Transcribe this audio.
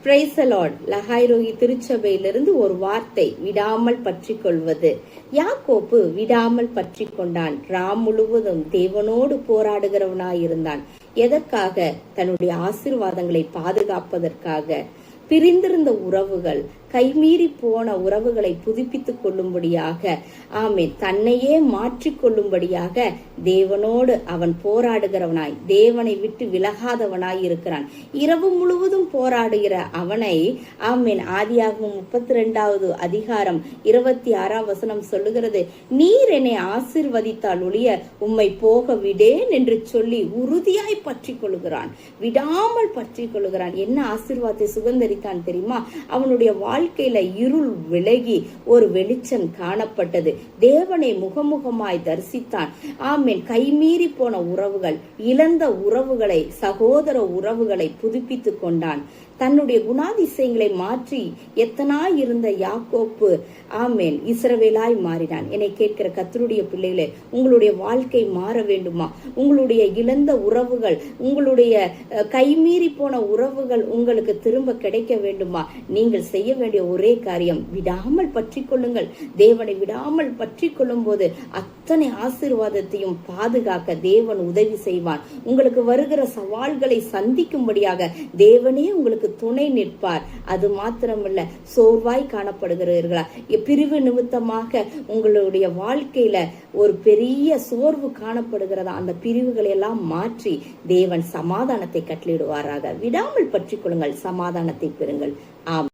Praise the Lord. லகாய்ரோகி திருச்சபையிலிருந்து ஒரு வார்த்தை, விடாமல் பற்றி கொள்வது. யாக்கோப்பு விடாமல் பற்றி கொண்டான். ராம் முழுவதும் தேவனோடு போராடுகிறவனாயிருந்தான். எதற்காக? தன்னுடைய ஆசீர்வாதங்களை பாதுகாப்பதற்காக. பிரிந்திருந்த உறவுகள், கைமீறி போன உறவுகளை புதுப்பித்துக் கொள்ளும்படியாக, ஆமென், தன்னையே மாற்றிக்கொள்ளும்படியாக தேவனோடு அவன் போராடுகிறவனாய், தேவனை விட்டு விலகாதவனாய் இருக்கிறான். இரவு முழுவதும் போராடுகிற அவனை, ஆமென், ஆதியாகமம் 32வது அதிகாரம் 26ஆம் வசனம் சொல்லுகிறது, நீர் என்னை ஆசீர்வதித்தால் ஒழிய உம்மை போக விடேன் என்று சொல்லி உறுதியாய் பற்றி கொள்ளுகிறான். விடாமல் பற்றி கொள்ளுகிறான். என்ன ஆசீர்வாதத்தை சுகந்தரித்தான் தெரியுமா? அவனுடைய வாழ்க்கையில இருள் விலகி ஒரு வெளிச்சம் காணப்பட்டது. தேவனை முகமுகமாய் தரிசித்தான். ஆமென். கைமீறி போன உறவுகள், இழந்த உறவுகளை, சகோதர உறவுகளை புதுப்பித்துக் கொண்டான். தன்னுடைய குணாதிசயங்களை மாற்றி எத்தனாய் இருந்த யாக்கோப்பு, ஆமென், இஸ்ரவேலாய் மாறினான். என்னை கேட்கிற கர்த்தருடைய பிள்ளைகளே, உங்களுடைய வாழ்க்கை மாற வேண்டுமா? உங்களுடைய இழந்த உறவுகள், உங்களுடைய கைமீறி போன உறவுகள் உங்களுக்கு திரும்ப கிடைக்க வேண்டுமா? நீங்கள் செய்ய வேண்டிய ஒரே காரியம், விடாமல் பற்றி கொள்ளுங்கள். தேவனை விடாமல் பற்றி கொள்ளும் போது அத்தனை ஆசீர்வாதத்தையும் பாதுகாக்க தேவன் உதவி செய்வான். உங்களுக்கு வருகிற சவால்களை சந்திக்கும்படியாக தேவனே உங்களுக்கு துணை நிற்பார். அது மாத்திரமல்ல, சோர்வாய் காணப்படுகிறீர்களா? பிரிவு நிமித்தமாக உங்களுடைய வாழ்க்கையில ஒரு பெரிய சோர்வு காணப்படுகிறதா? அந்த பிரிவுகளை எல்லாம் மாற்றி தேவன் சமாதானத்தை கட்டளையிடுவாராக. விடாமல் பற்றி கொள்ளுங்கள், சமாதானத்தை பெறுங்கள். ஆமென்.